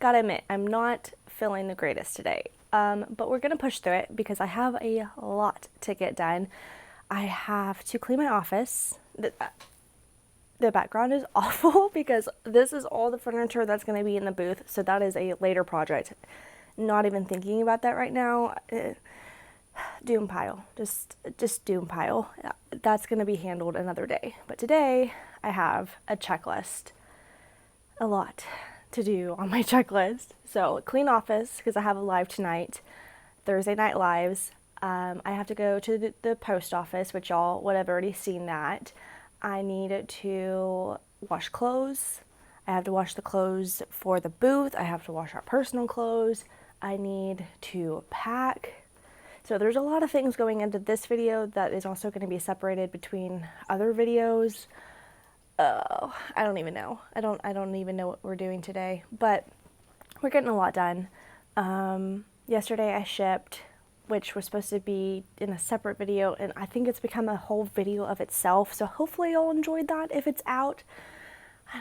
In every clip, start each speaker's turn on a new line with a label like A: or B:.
A: gotta admit, I'm not feeling the greatest today. But we're gonna push through it because I have a lot to get done. I have to clean my office. The background is awful because this is all the furniture that's gonna be in the booth, so that is a later project. Not even thinking about that right now. Doom pile, just doom pile. That's gonna be handled another day. But today I have a checklist, a lot to do on my checklist. So clean office because I have a live tonight, Thursday night lives. I have to go to the post office, which y'all would have already seen that. I need to wash clothes. I have to wash the clothes for the booth. I have to wash our personal clothes. I need to pack. So there's a lot of things going into this video that is also going to be separated between other videos. I don't even know. I don't even know what we're doing today, but we're getting a lot done. Yesterday I shipped, which was supposed to be in a separate video, and I think it's become a whole video of itself. So hopefully y'all enjoyed that if it's out. I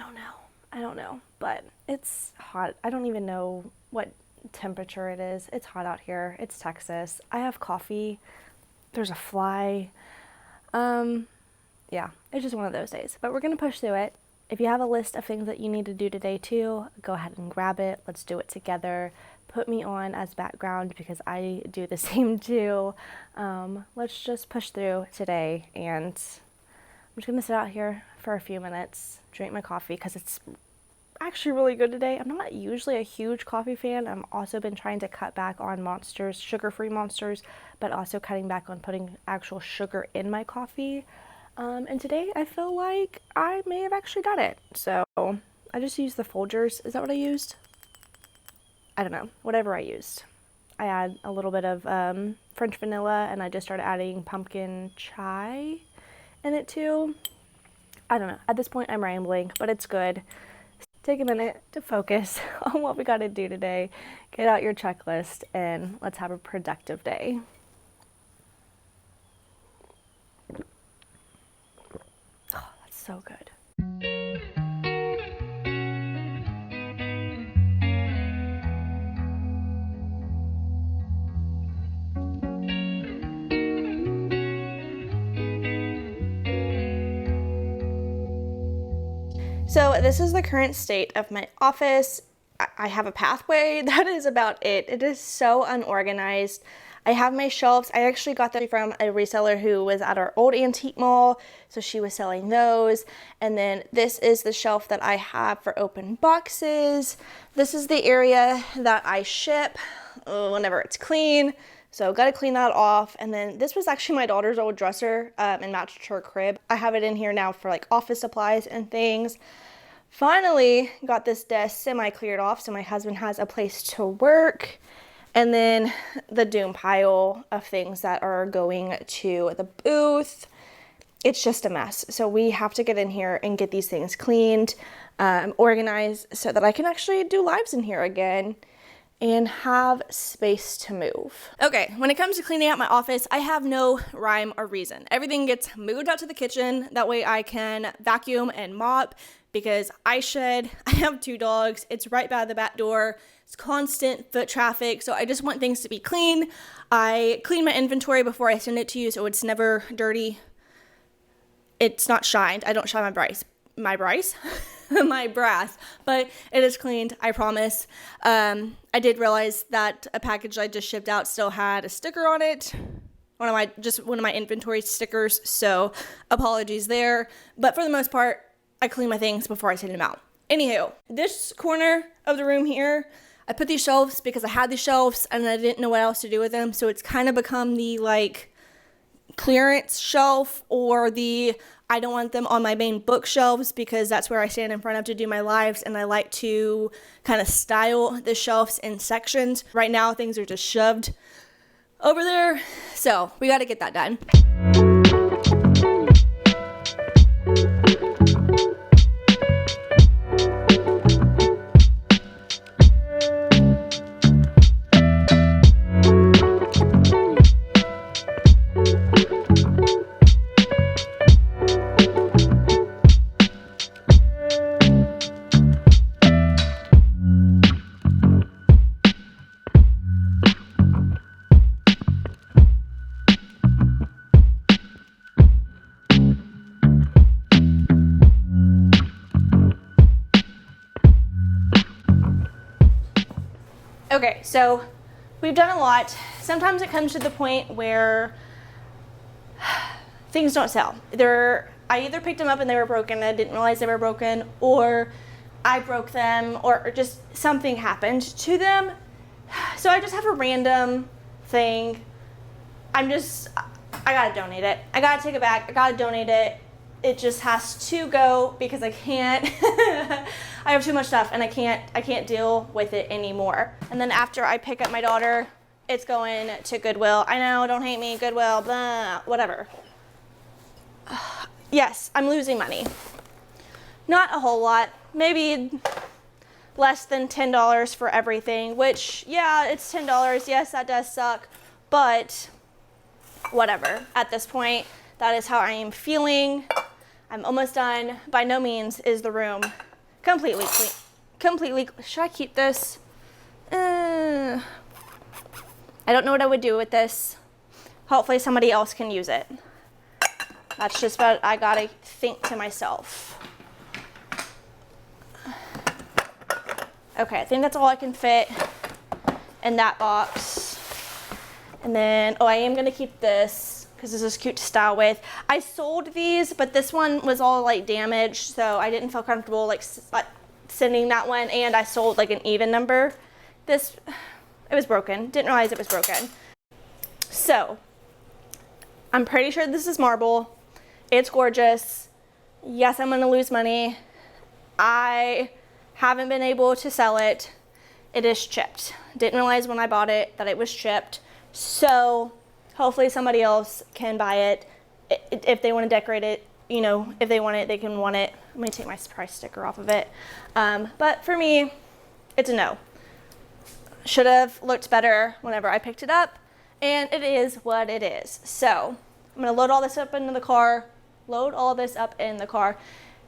A: don't know, but it's hot. I don't even know what temperature it is. It's hot out here. It's Texas. I have coffee. There's a fly. Yeah, it's just one of those days, but we're gonna push through it. If you have a list of things that you need to do today too, go ahead and grab it. Let's do it together. Put me on as background because I do the same too. Let's just push through today, and I'm just gonna sit out here for a few minutes, drink my coffee because it's actually really good today. I'm not usually a huge coffee fan. I've also been trying to cut back on Monsters, sugar-free Monsters, but also cutting back on putting actual sugar in my coffee. And today I feel like I may have actually done it. So I just used the Folgers. Is that what I used? I don't know. Whatever I used. I add a little bit of French vanilla, and I just started adding pumpkin chai in it too. I don't know. At this point I'm rambling, but it's good. Take a minute to focus on what we got to do today. Get out your checklist and let's have a productive day. Oh, that's so good. So this is the current state of my office. I have a pathway. That is about it. It is so unorganized. I have my shelves. I actually got them from a reseller who was at our old antique mall. So she was selling those. And then this is the shelf that I have for open boxes. This is the area that I ship whenever it's clean. So got to clean that off. And then this was actually my daughter's old dresser and matched her crib. I have it in here now for like office supplies and things. Finally got this desk semi-cleared off so my husband has a place to work. And then the doom pile of things that are going to the booth. It's just a mess. So we have to get in here and get these things cleaned, organized so that I can actually do lives in here again and have space to move. Okay, when it comes to cleaning out my office, I have no rhyme or reason. Everything gets moved out to the kitchen. That way I can vacuum and mop because I have 2 dogs. It's right by the back door. It's constant foot traffic. So I just want things to be clean. I clean my inventory before I send it to you so it's never dirty. It's not shined. I don't shine my brass, but it is cleaned, I promise. I did realize that a package I just shipped out still had a sticker on it. One of my inventory stickers, so apologies there. But for the most part, I clean my things before I send them out. Anywho, this corner of the room here, I put these shelves because I had these shelves and I didn't know what else to do with them. So it's kind of become the like clearance shelf or the I don't want them on my main bookshelves because that's where I stand in front of to do my lives, and I like to kind of style the shelves in sections. Right now things are just shoved over there, so we got to get that done. Okay, so we've done a lot. Sometimes it comes to the point where things don't sell. I either picked them up and they were broken and I didn't realize they were broken, or I broke them, or just something happened to them. So I just have a random thing. I gotta donate it. I gotta take it back. I gotta donate it. It just has to go because I can't. I have too much stuff and I can't deal with it anymore. And then after I pick up my daughter, it's going to Goodwill. I know, don't hate me, Goodwill, blah, whatever. Yes, I'm losing money. Not a whole lot, maybe less than $10 for everything, which, yeah, it's $10. Yes, that does suck, but whatever. At this point, that is how I am feeling. I'm almost done. By no means is the room completely clean. Should I keep this? I don't know what I would do with this. Hopefully somebody else can use it. That's just what I gotta think to myself. Okay, I think that's all I can fit in that box. And then, I am gonna keep this because this is cute to style with. I sold these, but this one was all like damaged, so I didn't feel comfortable like sending that one, and I sold like an even number. It was broken. Didn't realize it was broken. So, I'm pretty sure this is marble. It's gorgeous. Yes, I'm gonna lose money. I haven't been able to sell it. It is chipped. Didn't realize when I bought it that it was chipped. So hopefully somebody else can buy it if they want to decorate it. You know, if they want it, they can want it. Let me take my price sticker off of it. But for me, it's a no. Should have looked better whenever I picked it up, and it is what it is. So I'm gonna load all this up into the car,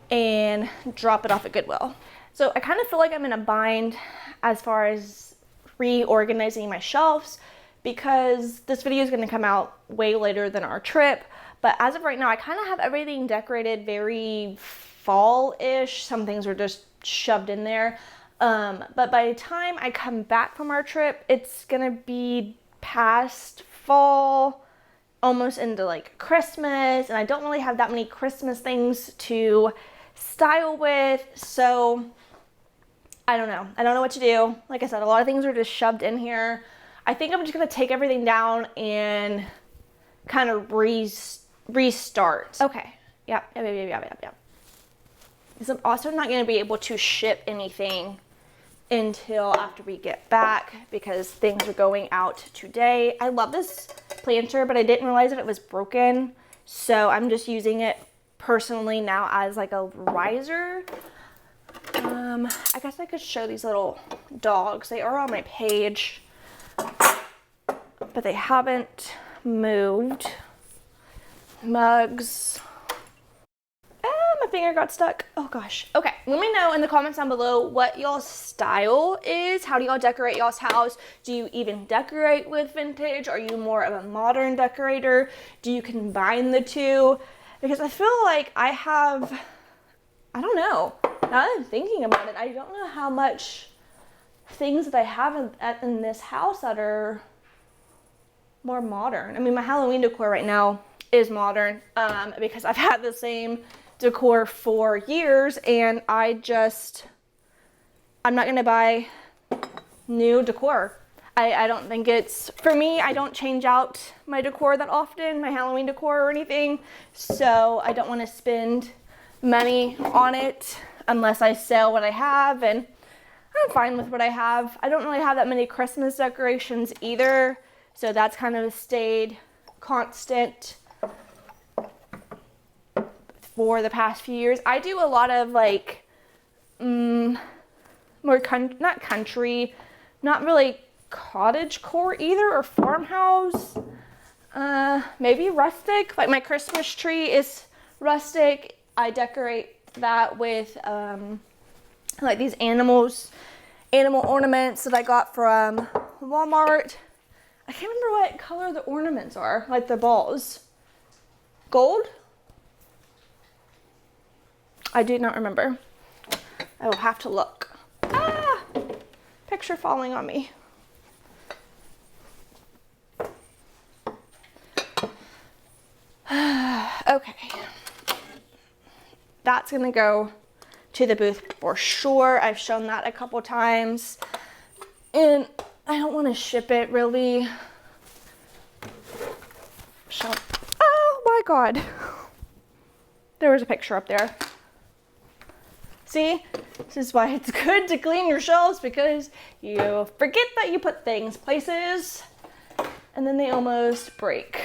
A: and drop it off at Goodwill. So I kind of feel like I'm in a bind as far as reorganizing my shelves, because this video is going to come out way later than our trip. But as of right now, I kind of have everything decorated very fall-ish. Some things are just shoved in there. But by the time I come back from our trip, it's going to be past fall, almost into like Christmas. And I don't really have that many Christmas things to style with. So I don't know. I don't know what to do. Like I said, a lot of things are just shoved in here. I think I'm just going to take everything down and kind of restart. Okay. Yep. Because I'm also not going to be able to ship anything until after we get back, because things are going out today. I love this planter, but I didn't realize that it was broken. So I'm just using it personally now as like a riser. I guess I could show these little dogs. They are on my page, but they haven't moved. Mugs. My finger got stuck. Oh gosh. Okay, let me know in the comments down below what y'all's style is. How do y'all decorate y'all's house? Do you even decorate with vintage? Are you more of a modern decorator? Do you combine the two? Because I feel like I don't know. Now that I'm thinking about it, I don't know how much things that I have in this house that are more modern. I mean, my Halloween decor right now is modern because I've had the same decor for years, and I'm not gonna buy new decor. I don't think it's, for me, I don't change out my decor that often, my Halloween decor or anything, so I don't want to spend money on it unless I sell what I have, and I'm fine with what I have. I don't really have that many Christmas decorations either, so that's kind of stayed constant for the past few years. I do a lot of like more not country, not really cottage core either, or farmhouse, maybe rustic. Like my Christmas tree is rustic. I decorate that with like these animal ornaments that I got from Walmart. I can't remember what color the ornaments are, like the balls. Gold? I do not remember. I will have to look. Ah! Picture falling on me. Okay. That's gonna go to the booth for sure. I've shown that a couple times. And I don't want to ship it really. Oh my God. There was a picture up there. See, this is why it's good to clean your shelves, because you forget that you put things places and then they almost break.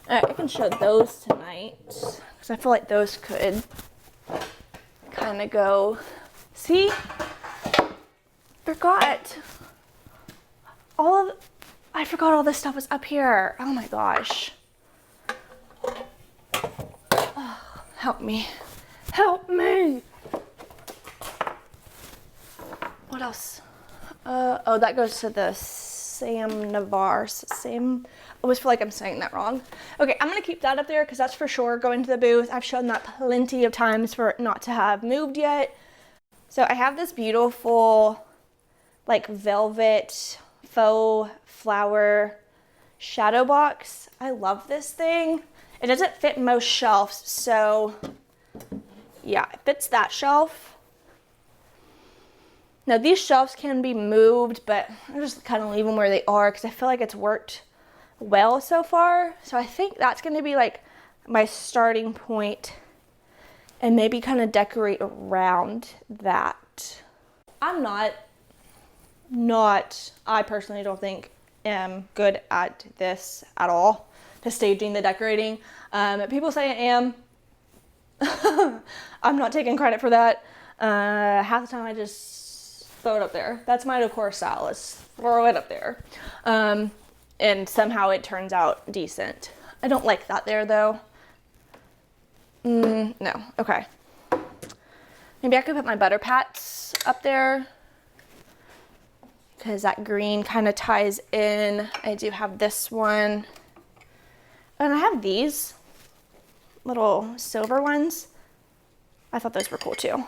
A: All right, I can show those tonight because I feel like those could kind of go. See, I forgot all this stuff was up here. Oh my gosh. Oh, help me. Help me. What else? Oh, that goes to the Sam Navarre. Sam, I always feel like I'm saying that wrong. Okay, I'm gonna keep that up there because that's for sure going to the booth. I've shown that plenty of times for it not to have moved yet. So I have this beautiful like velvet faux flower shadow box. I love this thing. It doesn't fit most shelves, so yeah, it fits that shelf. Now these shelves can be moved, but I'm just kind of leave them where they are because I feel like it's worked well so far. So I think that's going to be like my starting point, and maybe kind of decorate around that. I personally don't think am good at this at all, the staging, the decorating. People say I am. I'm not taking credit for that. Half the time I just throw it up there. That's my decor style, is throw it up there. And somehow it turns out decent. I don't like that there though. No, okay. Maybe I could put my butter pats up there because that green kind of ties in. I do have this one. And I have these little silver ones. I thought those were cool too.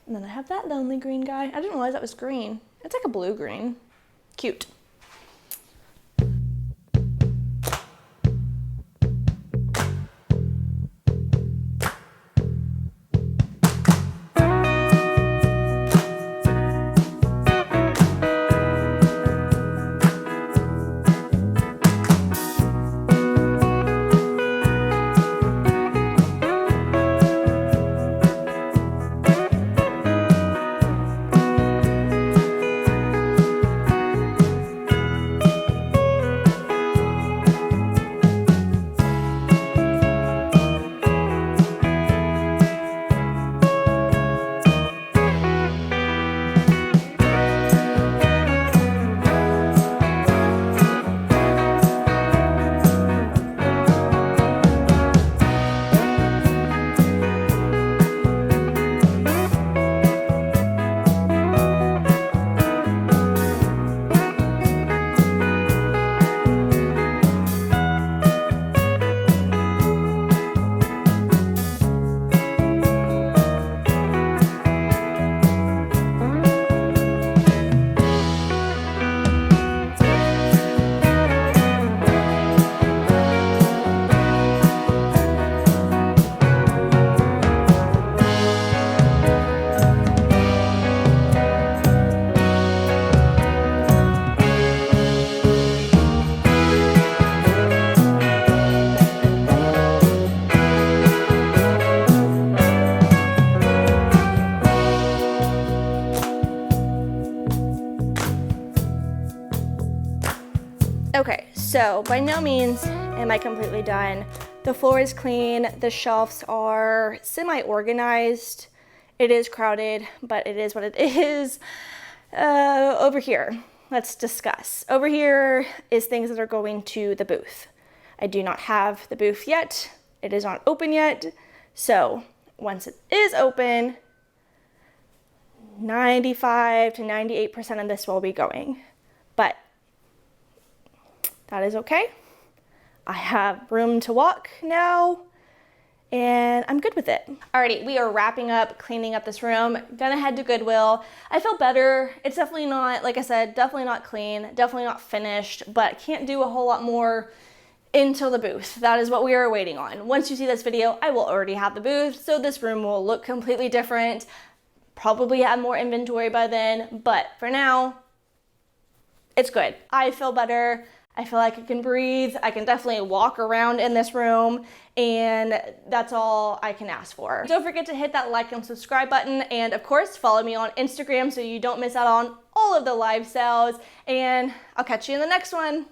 A: And then I have that lonely green guy. I didn't realize that was green. It's like a blue green. Cute. Okay, so by no means am I completely done. The floor is clean, the shelves are semi-organized. It is crowded, but it is what it is. Over here, let's discuss. Over here is things that are going to the booth. I do not have the booth yet. It is not open yet. So once it is open, 95 to 98% of this will be going. But that is okay. I have room to walk now, and I'm good with it. Alrighty, we are wrapping up, cleaning up this room. Gonna head to Goodwill. I feel better. It's definitely not, like I said, definitely not clean, definitely not finished, but can't do a whole lot more until the booth. That is what we are waiting on. Once you see this video, I will already have the booth, so this room will look completely different. Probably have more inventory by then, but for now, it's good. I feel better. I feel like I can breathe. I can definitely walk around in this room, and that's all I can ask for. Don't forget to hit that like and subscribe button, and of course, follow me on Instagram so you don't miss out on all of the live sales, and I'll catch you in the next one.